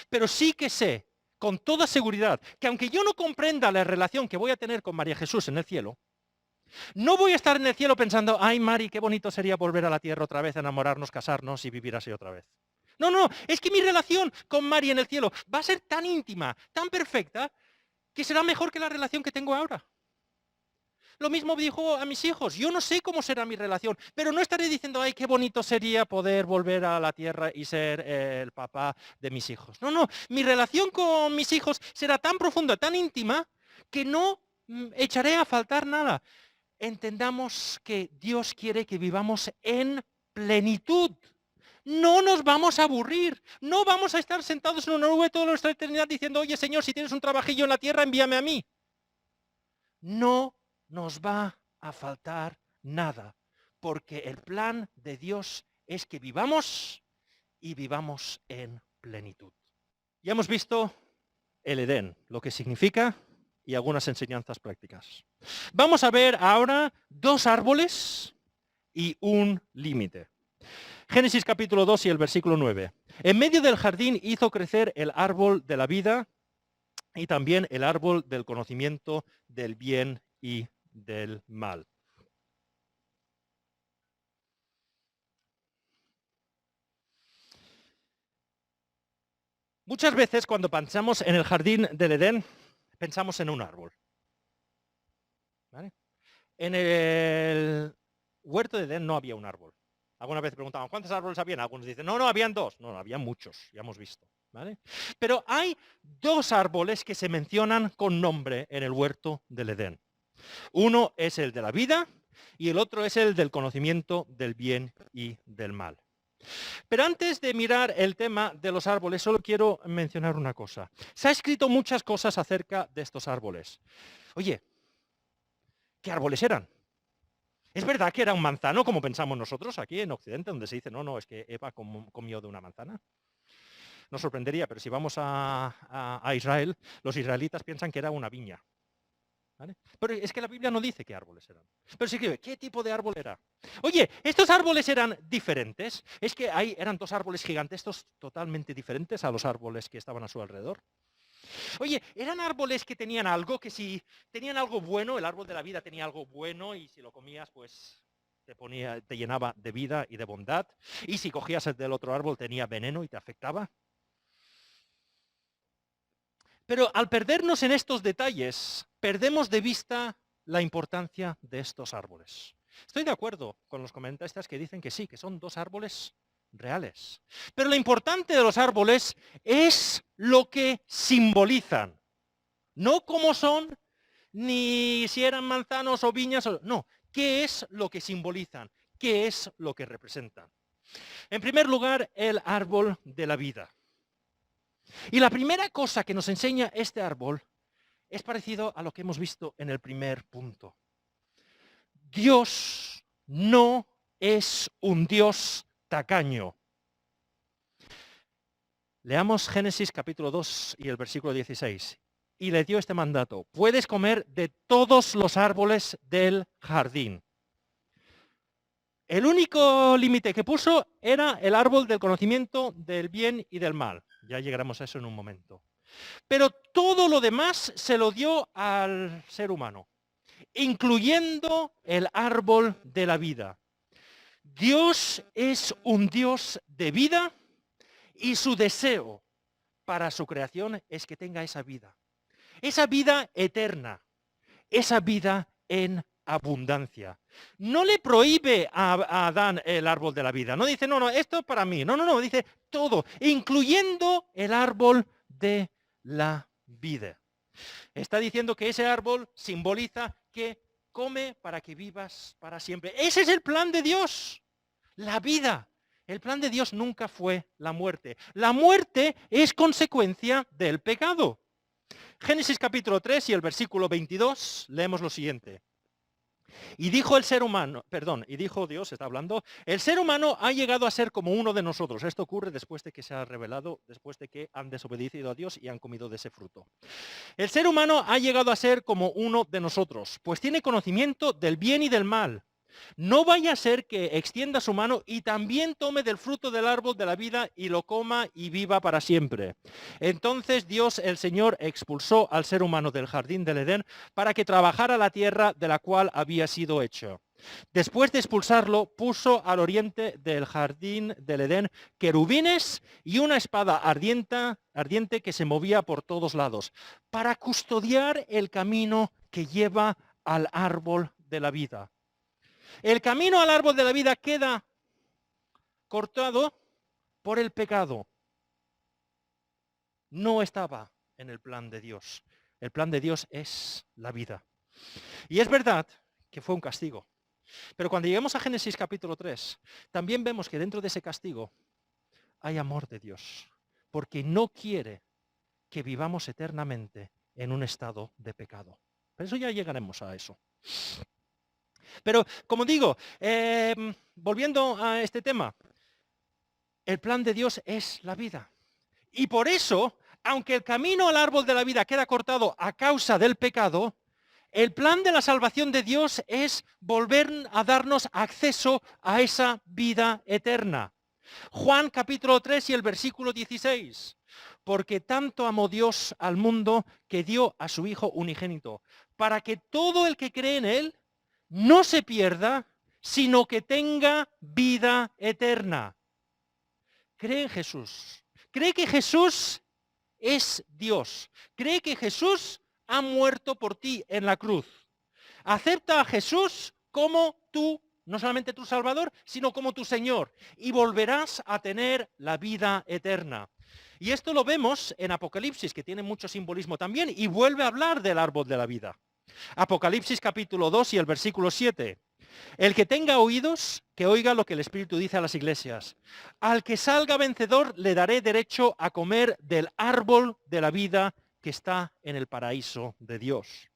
Pero sí que sé, con toda seguridad, que aunque yo no comprenda la relación que voy a tener con María Jesús en el cielo, no voy a estar en el cielo pensando, ay Mari, qué bonito sería volver a la tierra otra vez, enamorarnos, casarnos y vivir así otra vez. No, no, es que mi relación con Mari en el cielo va a ser tan íntima, tan perfecta, que será mejor que la relación que tengo ahora. Lo mismo dijo a mis hijos, yo no sé cómo será mi relación, pero no estaré diciendo, ay, qué bonito sería poder volver a la tierra y ser el papá de mis hijos. No, no, mi relación con mis hijos será tan profunda, tan íntima, que no echaré a faltar nada. Entendamos que Dios quiere que vivamos en plenitud. No nos vamos a aburrir, no vamos a estar sentados en una nube toda nuestra eternidad diciendo, oye Señor, si tienes un trabajillo en la tierra, envíame a mí. No nos va a faltar nada, porque el plan de Dios es que vivamos y vivamos en plenitud. Ya hemos visto el Edén, lo que significa y algunas enseñanzas prácticas. Vamos a ver ahora 2 árboles y un límite. Génesis capítulo 2 y el versículo 9. En medio del jardín hizo crecer el árbol de la vida y también el árbol del conocimiento del bien y del mal. Muchas veces cuando pensamos en el jardín del Edén, pensamos en un árbol. ¿Vale? En el huerto de Edén no había un árbol. Alguna vez preguntaban, ¿cuántos árboles habían? Algunos dicen, no, habían 2. No, había muchos, ya hemos visto. ¿Vale? Pero hay 2 árboles que se mencionan con nombre en el huerto del Edén. Uno es el de la vida y el otro es el del conocimiento del bien y del mal. Pero antes de mirar el tema de los árboles, solo quiero mencionar una cosa. Se ha escrito muchas cosas acerca de estos árboles. Oye, ¿qué árboles eran? ¿Es verdad que era un manzano, como pensamos nosotros aquí en Occidente, donde se dice, no, es que Eva comió de una manzana? Nos sorprendería, pero si vamos a Israel, los israelitas piensan que era una viña. ¿Vale? Pero es que la Biblia no dice qué árboles eran. Pero se escribe, ¿qué tipo de árbol era? Oye, ¿estos árboles eran diferentes? Es que eran dos árboles gigantes, estos totalmente diferentes a los árboles que estaban a su alrededor. Oye, ¿eran árboles que tenían algo, que si tenían algo bueno, el árbol de la vida tenía algo bueno y si lo comías, pues te llenaba de vida y de bondad? Y si cogías el del otro árbol tenía veneno y te afectaba. Pero al perdernos en estos detalles, perdemos de vista la importancia de estos árboles. Estoy de acuerdo con los comentaristas que dicen que sí, que son dos árboles reales. Pero lo importante de los árboles es lo que simbolizan. No cómo son, ni si eran manzanos o viñas. No, ¿qué es lo que simbolizan? ¿Qué es lo que representan? En primer lugar, el árbol de la vida. Y la primera cosa que nos enseña este árbol es parecido a lo que hemos visto en el primer punto. Dios no es un Dios tacaño. Leamos Génesis capítulo 2 y el versículo 16. Y le dio este mandato: puedes comer de todos los árboles del jardín. El único límite que puso era el árbol del conocimiento del bien y del mal. Ya llegaremos a eso en un momento. Pero todo lo demás se lo dio al ser humano, incluyendo el árbol de la vida. Dios es un Dios de vida y su deseo para su creación es que tenga esa vida eterna, esa vida en abundancia. No le prohíbe a Adán el árbol de la vida. No dice, no, esto es para mí. No, dice todo, incluyendo el árbol de la vida. Está diciendo que ese árbol simboliza que come para que vivas para siempre. Ese es el plan de Dios, la vida. El plan de Dios nunca fue la muerte. La muerte es consecuencia del pecado. Génesis capítulo 3 y el versículo 22, leemos lo siguiente. Y dijo Dios, está hablando, el ser humano ha llegado a ser como uno de nosotros. Esto ocurre después de que se ha revelado, después de que han desobedecido a Dios y han comido de ese fruto. El ser humano ha llegado a ser como uno de nosotros, pues tiene conocimiento del bien y del mal. No vaya a ser que extienda su mano y también tome del fruto del árbol de la vida y lo coma y viva para siempre. Entonces Dios, el Señor, expulsó al ser humano del jardín del Edén para que trabajara la tierra de la cual había sido hecho. Después de expulsarlo, puso al oriente del jardín del Edén querubines y una espada ardiente que se movía por todos lados, para custodiar el camino que lleva al árbol de la vida. El camino al árbol de la vida queda cortado por el pecado. No estaba en el plan de Dios. El plan de Dios es la vida. Y es verdad que fue un castigo. Pero cuando lleguemos a Génesis capítulo 3, también vemos que dentro de ese castigo hay amor de Dios, porque no quiere que vivamos eternamente en un estado de pecado. Pero eso ya llegaremos a eso. Pero, como digo, volviendo a este tema, el plan de Dios es la vida. Y por eso, aunque el camino al árbol de la vida queda cortado a causa del pecado, el plan de la salvación de Dios es volver a darnos acceso a esa vida eterna. Juan capítulo 3 y el versículo 16. Porque tanto amó Dios al mundo que dio a su Hijo unigénito, para que todo el que cree en Él no se pierda, sino que tenga vida eterna. Cree en Jesús. Cree que Jesús es Dios. Cree que Jesús ha muerto por ti en la cruz. Acepta a Jesús como no solamente tu Salvador, sino como tu Señor. Y volverás a tener la vida eterna. Y esto lo vemos en Apocalipsis, que tiene mucho simbolismo también, y vuelve a hablar del árbol de la vida. Apocalipsis capítulo 2 y el versículo 7. El que tenga oídos, que oiga lo que el Espíritu dice a las iglesias. Al que salga vencedor le daré derecho a comer del árbol de la vida que está en el paraíso de Dios.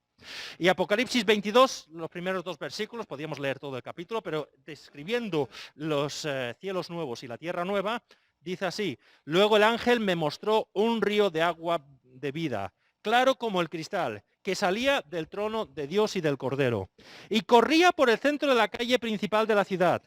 Y Apocalipsis 22, los primeros 2 versículos, podíamos leer todo el capítulo, pero describiendo los cielos nuevos y la tierra nueva, dice así: luego el ángel me mostró un río de agua de vida, claro como el cristal, que salía del trono de Dios y del Cordero, y corría por el centro de la calle principal de la ciudad.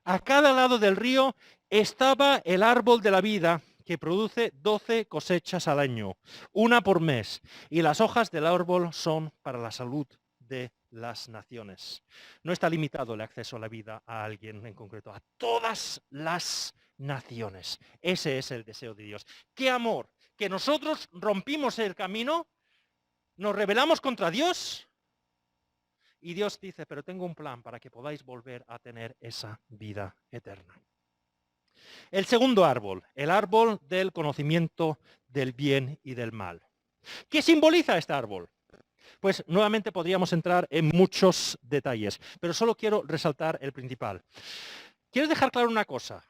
A cada lado del río estaba el árbol de la vida, que produce 12 cosechas al año, una por mes, y las hojas del árbol son para la salud de las naciones. No está limitado el acceso a la vida a alguien en concreto, a todas las naciones. Ese es el deseo de Dios. ¡Qué amor! Que nosotros rompimos el camino, nos rebelamos contra Dios, y Dios dice, pero tengo un plan para que podáis volver a tener esa vida eterna. El segundo árbol, el árbol del conocimiento del bien y del mal. ¿Qué simboliza este árbol? Pues nuevamente podríamos entrar en muchos detalles, pero solo quiero resaltar el principal. Quiero dejar claro una cosa.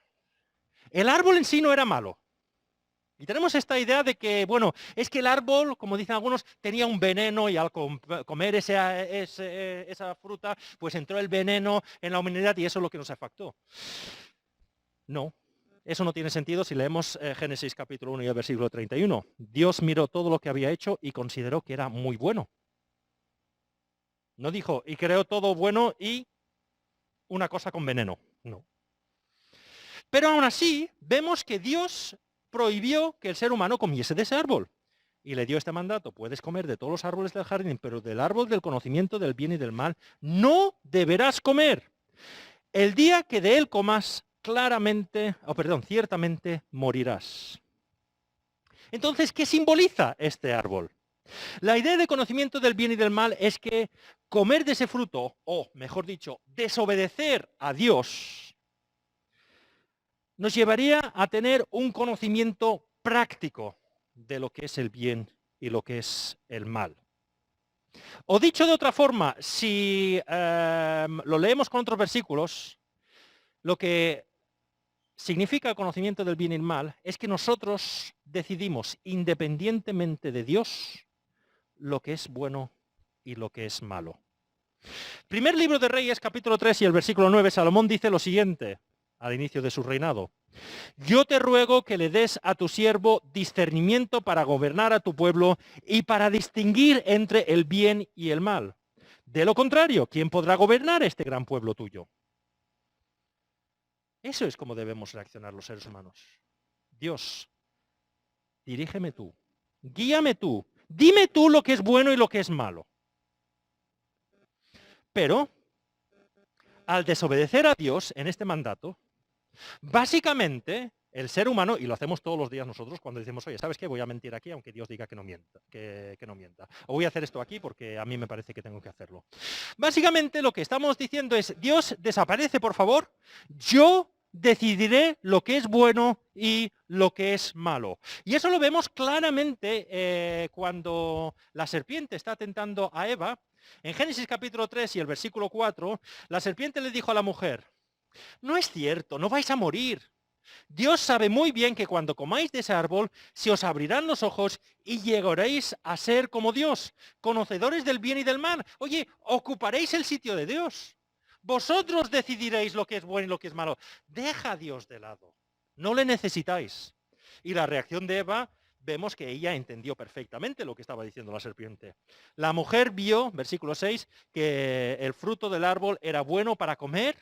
El árbol en sí no era malo. Y tenemos esta idea de que, bueno, es que el árbol, como dicen algunos, tenía un veneno y al comer esa fruta, pues entró el veneno en la humanidad y eso es lo que nos afectó. No, eso no tiene sentido si leemos Génesis capítulo 1 y el versículo 31. Dios miró todo lo que había hecho y consideró que era muy bueno. No dijo, y creó todo bueno y una cosa con veneno. No. Pero aún así, vemos que Dios prohibió que el ser humano comiese de ese árbol. Y le dio este mandato, puedes comer de todos los árboles del jardín, pero del árbol del conocimiento del bien y del mal no deberás comer. El día que de él comas, ciertamente morirás. Entonces, ¿qué simboliza este árbol? La idea de conocimiento del bien y del mal es que comer de ese fruto, o mejor dicho, desobedecer a Dios, nos llevaría a tener un conocimiento práctico de lo que es el bien y lo que es el mal. O dicho de otra forma, si lo leemos con otros versículos, lo que significa el conocimiento del bien y el mal es que nosotros decidimos, independientemente de Dios, lo que es bueno y lo que es malo. Primer libro de Reyes, capítulo 3 y el versículo 9, Salomón dice lo siguiente, al inicio de su reinado: yo te ruego que le des a tu siervo discernimiento para gobernar a tu pueblo y para distinguir entre el bien y el mal. De lo contrario, ¿quién podrá gobernar este gran pueblo tuyo? Eso es como debemos reaccionar los seres humanos. Dios, dirígeme tú, guíame tú, dime tú lo que es bueno y lo que es malo. Pero, al desobedecer a Dios en este mandato, básicamente el ser humano, y lo hacemos todos los días nosotros cuando decimos, oye, ¿sabes qué? Voy a mentir aquí aunque Dios diga que no mienta, que no mienta. O voy a hacer esto aquí porque a mí me parece que tengo que hacerlo. Básicamente lo que estamos diciendo es, Dios, desaparece, por favor. Yo decidiré lo que es bueno y lo que es malo. Y eso lo vemos claramente cuando la serpiente está tentando a Eva. En Génesis capítulo 3 y el versículo 4, la serpiente le dijo a la mujer, no es cierto, no vais a morir. Dios sabe muy bien que cuando comáis de ese árbol, se os abrirán los ojos y llegaréis a ser como Dios, conocedores del bien y del mal. Oye, ocuparéis el sitio de Dios. Vosotros decidiréis lo que es bueno y lo que es malo. Deja a Dios de lado. No le necesitáis. Y la reacción de Eva, vemos que ella entendió perfectamente lo que estaba diciendo la serpiente. La mujer vio, versículo 6, que el fruto del árbol era bueno para comer,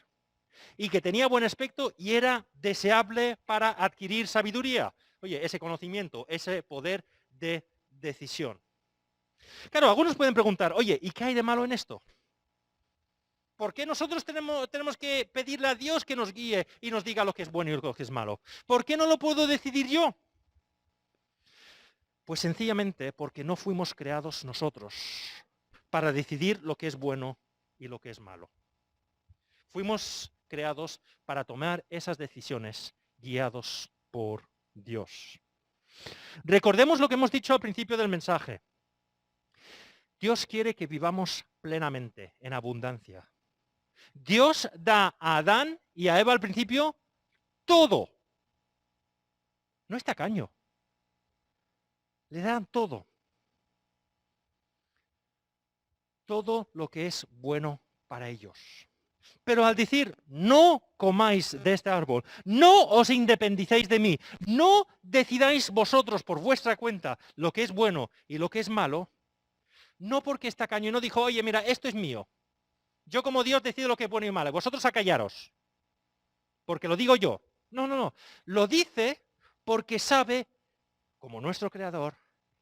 y que tenía buen aspecto y era deseable para adquirir sabiduría. Oye, ese conocimiento, ese poder de decisión. Claro, algunos pueden preguntar, oye, ¿y qué hay de malo en esto? ¿Por qué nosotros tenemos que pedirle a Dios que nos guíe y nos diga lo que es bueno y lo que es malo? ¿Por qué no lo puedo decidir yo? Pues sencillamente porque no fuimos creados nosotros para decidir lo que es bueno y lo que es malo. Fuimos creados para tomar esas decisiones guiados por Dios. Recordemos lo que hemos dicho al principio del mensaje. Dios quiere que vivamos plenamente, en abundancia. Dios da a Adán y a Eva al principio todo. No es tacaño. Le dan todo. Todo lo que es bueno para ellos. Pero al decir, no comáis de este árbol, no os independicéis de mí, no decidáis vosotros por vuestra cuenta lo que es bueno y lo que es malo, no porque es tacaño, no dijo, oye, mira, esto es mío. Yo como Dios decido lo que es bueno y malo, vosotros acallaros, porque lo digo yo. No, no, no. Lo dice porque sabe, como nuestro creador,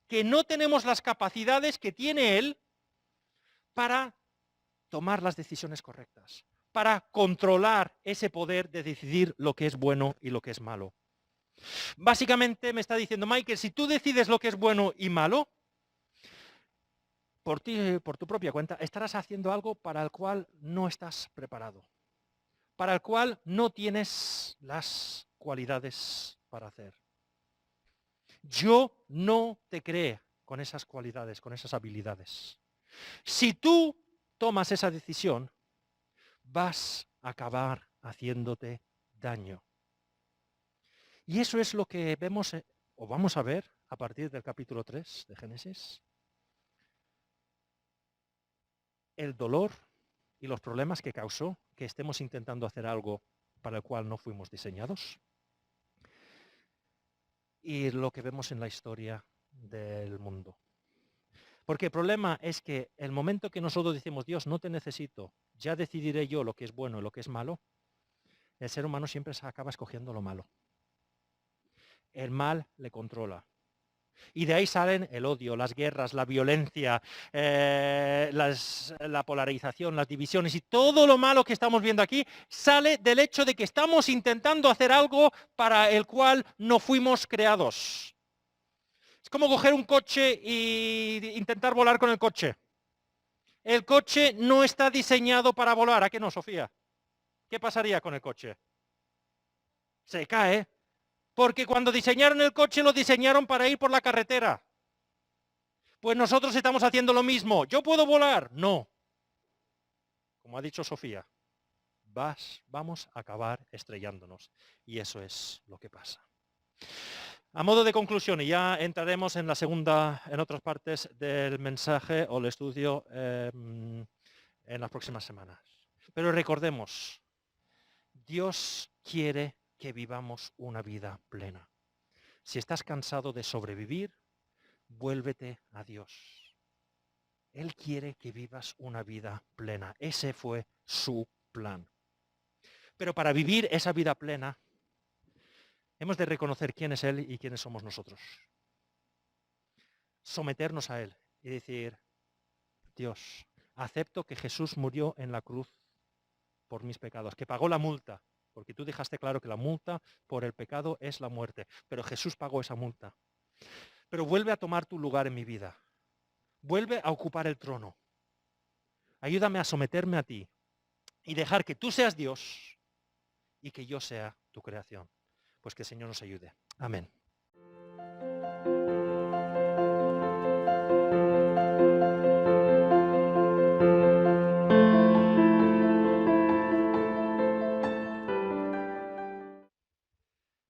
que no tenemos las capacidades que tiene Él para tomar las decisiones correctas, para controlar ese poder de decidir lo que es bueno y lo que es malo. Básicamente me está diciendo, Michael, si tú decides lo que es bueno y malo, por ti, por tu propia cuenta, estarás haciendo algo para el cual no estás preparado, para el cual no tienes las cualidades para hacer. Yo no te creé con esas cualidades, con esas habilidades. Si tú tomas esa decisión, vas a acabar haciéndote daño. Y eso es lo que vemos, o vamos a ver, a partir del capítulo 3 de Génesis. El dolor y los problemas que causó que estemos intentando hacer algo para el cual no fuimos diseñados. Y lo que vemos en la historia del mundo. Porque el problema es que el momento que nosotros decimos, Dios, no te necesito, ya decidiré yo lo que es bueno y lo que es malo, el ser humano siempre se acaba escogiendo lo malo. El mal le controla. Y de ahí salen el odio, las guerras, la violencia, la polarización, las divisiones y todo lo malo que estamos viendo aquí sale del hecho de que estamos intentando hacer algo para el cual no fuimos creados. Es como coger un coche e intentar volar con el coche. El coche no está diseñado para volar, ¿a qué no, Sofía? ¿Qué pasaría con el coche? Se cae. Porque cuando diseñaron el coche lo diseñaron para ir por la carretera. Pues nosotros estamos haciendo lo mismo. ¿Yo puedo volar? No. Como ha dicho Sofía, vamos a acabar estrellándonos. Y eso es lo que pasa. A modo de conclusión, y ya entraremos en la segunda, en otras partes del mensaje o el estudio en las próximas semanas. Pero recordemos, Dios quiere que vivamos una vida plena. Si estás cansado de sobrevivir, vuélvete a Dios. Él quiere que vivas una vida plena. Ese fue su plan. Pero para vivir esa vida plena, hemos de reconocer quién es Él y quiénes somos nosotros. Someternos a Él y decir, Dios, acepto que Jesús murió en la cruz por mis pecados, que pagó la multa, porque tú dejaste claro que la multa por el pecado es la muerte, pero Jesús pagó esa multa. Pero vuelve a tomar tu lugar en mi vida. Vuelve a ocupar el trono. Ayúdame a someterme a ti y dejar que tú seas Dios y que yo sea tu creación. Pues que el Señor nos ayude. Amén.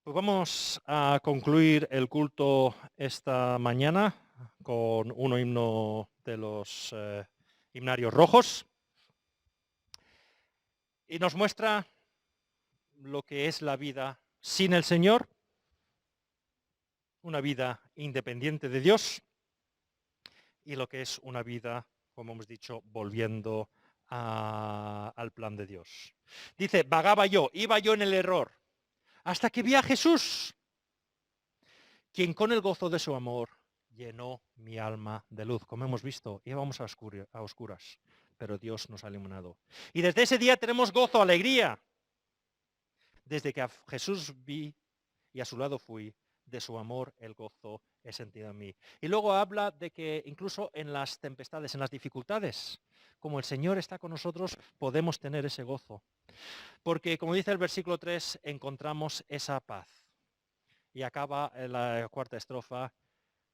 Pues vamos a concluir el culto esta mañana con un himno de los himnarios rojos. Y nos muestra lo que es la vida sin el Señor, una vida independiente de Dios, y lo que es una vida, como hemos dicho, volviendo al plan de Dios. Dice, vagaba yo, iba yo en el error, hasta que vi a Jesús, quien con el gozo de su amor llenó mi alma de luz. Como hemos visto, íbamos a oscuras, pero Dios nos ha iluminado. Y desde ese día tenemos gozo, alegría. Desde que a Jesús vi y a su lado fui, de su amor el gozo he sentido en mí. Y luego habla de que incluso en las tempestades, en las dificultades, como el Señor está con nosotros, podemos tener ese gozo. Porque, como dice el versículo 3, encontramos esa paz. Y acaba la cuarta estrofa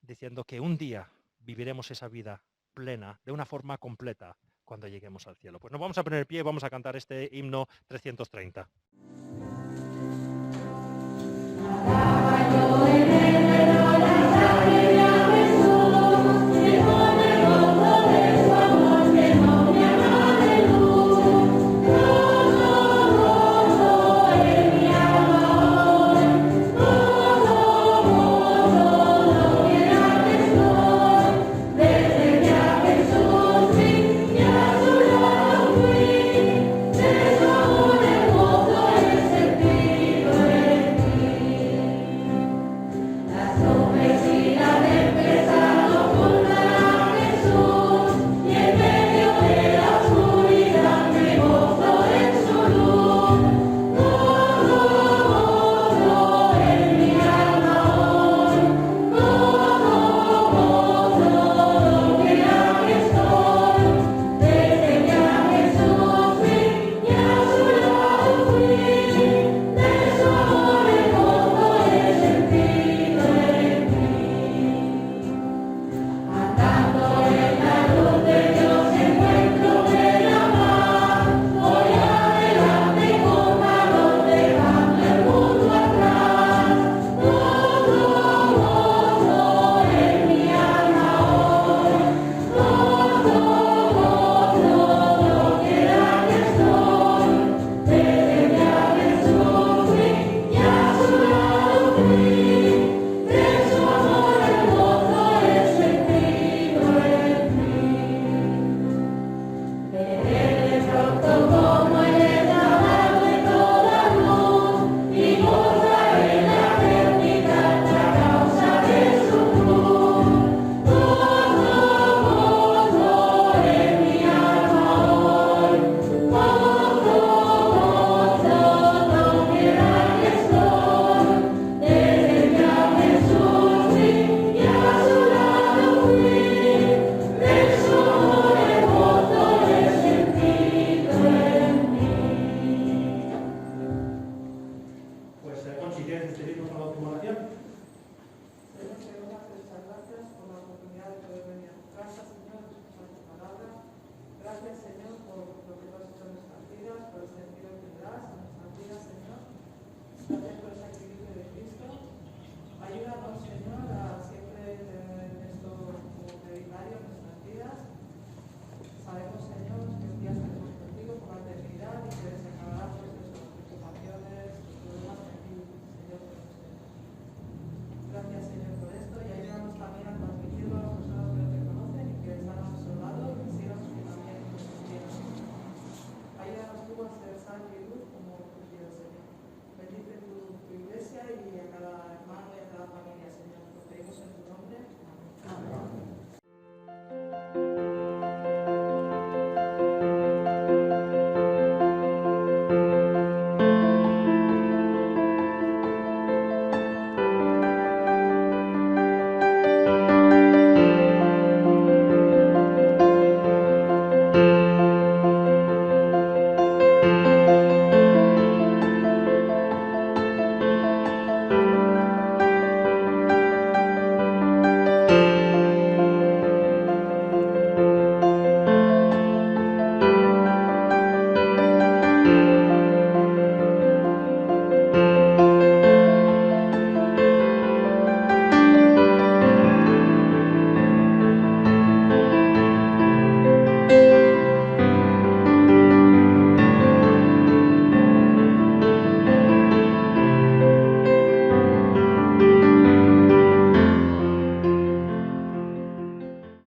diciendo que un día viviremos esa vida plena, de una forma completa, cuando lleguemos al cielo. Pues nos vamos a poner de pie y vamos a cantar este himno 330. Nada